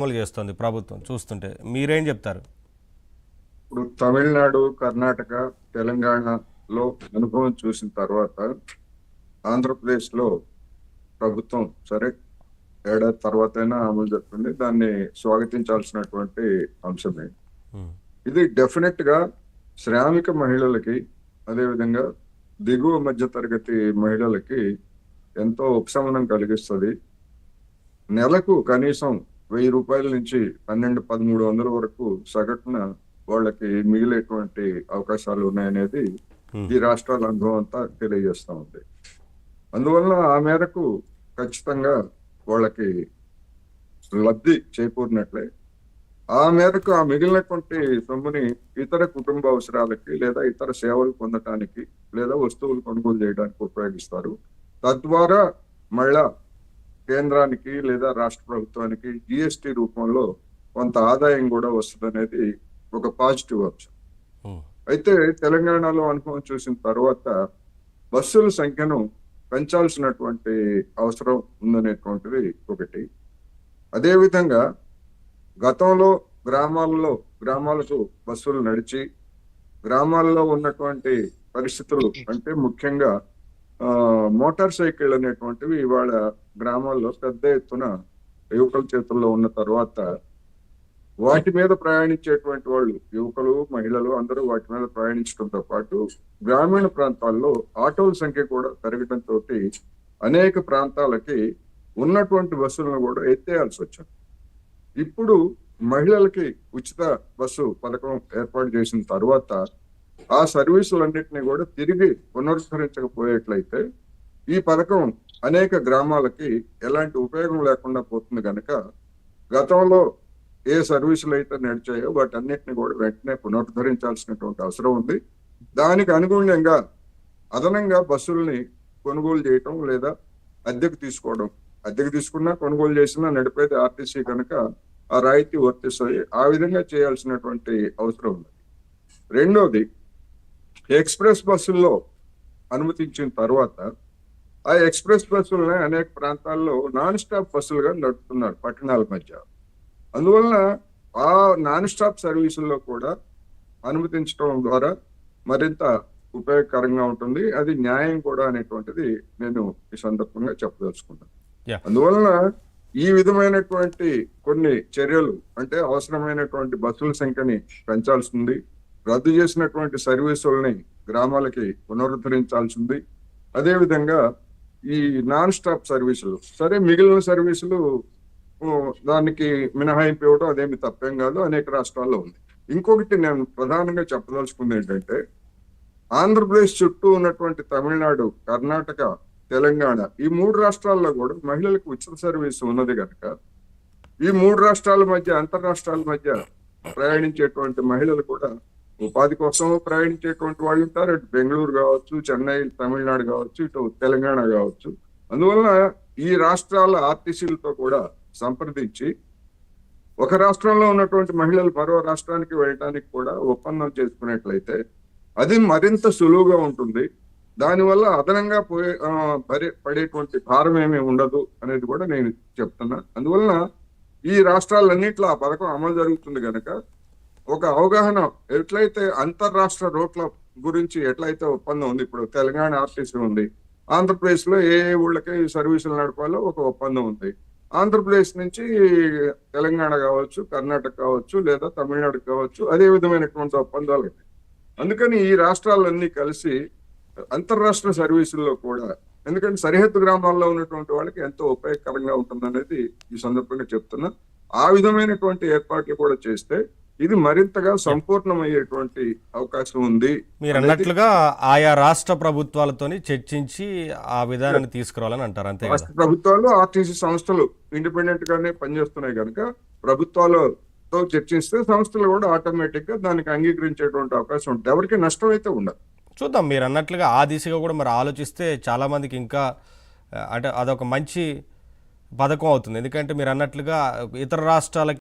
అమలు చేస్తుంది ప్రభుత్వం చూస్తుంటే మీరేం చెప్తారు? ఇప్పుడు తమిళనాడు, కర్ణాటక, తెలంగాణలో అనుభవం చూసిన తర్వాత ఆంధ్రప్రదేశ్లో ప్రభుత్వం సరే ఏడాది తర్వాతైనా అమలు జరుగుతుంది. దాన్ని స్వాగతించాల్సినటువంటి అంశమే. ఉమ్, ఇది డెఫినెట్ గా శ్రామిక మహిళలకి, అదేవిధంగా దిగువ మధ్య తరగతి మహిళలకి ఎంతో ఉపశమనం కలిగిస్తుంది. నెలకు కనీసం 1000 రూపాయల నుంచి 1200-1300 వరకు సగటున వాళ్ళకి మిగిలేటువంటి అవకాశాలు ఉన్నాయనేది ఉమ్, ఈ రాష్ట్రాల అనుభవం అంతా తెలియజేస్తా ఉంది. అందువలన ఆ మేరకు ఖచ్చితంగా వాళ్ళకి లబ్ధి చేకూరినట్లే. ఆ మేరకు ఆ మిగిలినటువంటి సొమ్ముని ఇతర కుటుంబ అవసరాలకి లేదా ఇతర సేవలు పొందటానికి లేదా వస్తువులు కొనుగోలు చేయడానికి ఉపయోగిస్తారు. తద్వారా మళ్ళా కేంద్రానికి లేదా రాష్ట్ర ప్రభుత్వానికి జిఎస్టి రూపంలో కొంత ఆదాయం కూడా వస్తుంది అనేది ఒక పాజిటివ్ అంశం. ఉమ్, అయితే తెలంగాణలో అనుభవం చూసిన తర్వాత బస్సుల సంఖ్యను పెంచాల్సినటువంటి అవసరం ఉందనేటువంటిది ఒకటి. అదేవిధంగా గతంలో గ్రామాలకు బస్సులు నడిచి గ్రామాల్లో ఉన్నటువంటి పరిస్థితులు అంటే ముఖ్యంగా మోటార్ సైకిల్ అనేటువంటివి ఇవాళ గ్రామాల్లో పెద్ద ఎత్తున యువకుల చేతుల్లో ఉన్న తర్వాత వాటి మీద ప్రయాణించేటువంటి వాళ్ళు యువకులు, మహిళలు అందరూ వాటి మీద ప్రయాణించడంతో పాటు గ్రామీణ ప్రాంతాల్లో ఆటోల సంఖ్య కూడా పెరగడంతో అనేక ప్రాంతాలకి ఉన్నటువంటి బస్సులను కూడా ఎత్తేయాల్సి వచ్చింది. ఇప్పుడు మహిళలకి ఉచిత బస్సు పథకం ఏర్పాటు చేసిన తర్వాత ఆ సర్వీసులన్నింటినీ కూడా తిరిగి పునరుద్ధరించకపోయేట్లయితే ఈ పథకం అనేక గ్రామాలకి ఎలాంటి ఉపయోగం లేకుండా పోతుంది కనుక గతంలో ఏ సర్వీసులు అయితే నడిచాయో వాటన్నిటిని కూడా వెంటనే పునరుద్ధరించాల్సినటువంటి అవసరం ఉంది. దానికి అనుగుణంగా అదనంగా బస్సుల్ని కొనుగోలు చేయటం లేదా అద్దెకు తీసుకోవడం, అద్దెకు తీసుకున్నా కొనుగోలు చేసినా నడిపేది ఆర్టీసీ కనుక ఆ రాయితీ వర్తిస్తుంది. ఆ విధంగా చేయాల్సినటువంటి అవసరం ఉంది. రెండోది, ఎక్స్ప్రెస్ బస్సుల్లో అనుమతించిన తర్వాత ఆ ఎక్స్ప్రెస్ బస్సులని అనేక ప్రాంతాల్లో నాన్ స్టాప్ బస్సులుగా నడుపుతున్నారు పట్టణాల మధ్య. అందువలన ఆ నాన్ స్టాప్ సర్వీసుల్లో కూడా అనుమతించడం ద్వారా మరింత ఉపయోగకరంగా ఉంటుంది. అది న్యాయం కూడా అనేటువంటిది నేను ఈ సందర్భంగా చెప్పదలుచుకున్నాను. యా. అందువలన ఈ విధమైనటువంటి కొన్ని చర్యలు అంటే అవసరమైనటువంటి బస్సుల సంఖ్యని పెంచాల్సింది, రద్దు చేసినటువంటి సర్వీసులని గ్రామాలకి పునరుద్ధరించాల్సింది. అదేవిధంగా ఈ నాన్ స్టాప్ సర్వీసులు సరే మిగిలిన సర్వీసులు దానికి మినహాయింపు ఇవ్వడం అదేమి తప్పేం కాదు, అనేక రాష్ట్రాల్లో ఉంది. ఇంకొకటి నేను ప్రధానంగా చెప్పదలుచుకుంది ఏంటంటే ఆంధ్రప్రదేశ్ చుట్టూ ఉన్నటువంటి తమిళనాడు, కర్ణాటక, తెలంగాణ ఈ 3 రాష్ట్రాల్లో కూడా మహిళలకు ఉచిత సర్వీస్ ఉన్నది కనుక ఈ 3 రాష్ట్రాల మధ్య అంతర్రాష్ట్రాల మధ్య ప్రయాణించేటువంటి మహిళలు కూడా ఉపాధి కోసం ప్రయాణించేటువంటి వాళ్ళు ఉంటారు. అటు బెంగళూరు కావచ్చు, చెన్నై, తమిళనాడు కావచ్చు, ఇటు తెలంగాణ కావచ్చు. అందువలన ఈ రాష్ట్రాల ఆర్టీసీలతో కూడా సంప్రదించి ఒక రాష్ట్రంలో ఉన్నటువంటి మహిళలు మరో రాష్ట్రానికి వెళ్ళడానికి కూడా ఒప్పందం చేసుకున్నట్లయితే అది మరింత సులువుగా ఉంటుంది. దానివల్ల అదనంగా పడేటువంటి భారం ఏమీ ఉండదు అనేది కూడా నేను చెప్తున్నా. అందువలన ఈ రాష్ట్రాలన్నింటిలో ఆ పథకం అమలు జరుగుతుంది కనుక ఒక అవగాహన ఎట్లయితే అంతర్రాష్ట్ర రోడ్ల గురించి ఎట్లయితే ఒప్పందం ఉంది, ఇప్పుడు తెలంగాణ ఆర్టీసీ ఉంది, ఆంధ్రప్రదేశ్ లో ఏ ఊళ్ళకి సర్వీసులు నడపాలో ఒక ఒప్పందం ఉంది. ఆంధ్రప్రదేశ్ నుంచి తెలంగాణ కావచ్చు, కర్ణాటక కావచ్చు, లేదా తమిళనాడు కావచ్చు, అదే విధమైనటువంటి ఒప్పందాలు ఉన్నాయి. అందుకని ఈ రాష్ట్రాలన్నీ కలిసి అంతర్రాష్ట్ర సర్వీసుల్లో కూడా, ఎందుకంటే సరిహద్దు గ్రామాల్లో ఉన్నటువంటి వాళ్ళకి ఎంతో ఉపయోగకరంగా ఉంటుందనేది ఈ సందర్భంగా చెప్తున్నా. ఆ విధమైనటువంటి ఏర్పాట్లు కూడా చేస్తే ఇది మరింతగా సంపూర్ణమయ్యేటువంటి అవకాశం ఉంది. మీరు అన్నట్లుగా ఆయా రాష్ట్ర ప్రభుత్వాలతోని చర్చించి ఆ విధానాన్ని తీసుకురావాలని అంటారు, అంతే కదా? రాష్ట్ర ప్రభుత్వాలు, ఆర్టీసీ సంస్థలు ఇండిపెండెంట్ గానే పనిచేస్తున్నాయి కనుక ప్రభుత్వాలతో చర్చిస్తే సంస్థలు కూడా ఆటోమేటిక్ గా దానికి అంగీకరించేటువంటి అవకాశం ఉంటుంది. ఎవరికి నష్టం అయితే ఉండదు. చూద్దాం. మీరు అన్నట్లుగా ఆ దిశగా కూడా మరి ఆలోచిస్తే చాలామందికి ఇంకా అంటే అదొక మంచి పథకం అవుతుంది. ఎందుకంటే మీరు అన్నట్లుగా ఇతర రాష్ట్రాలకి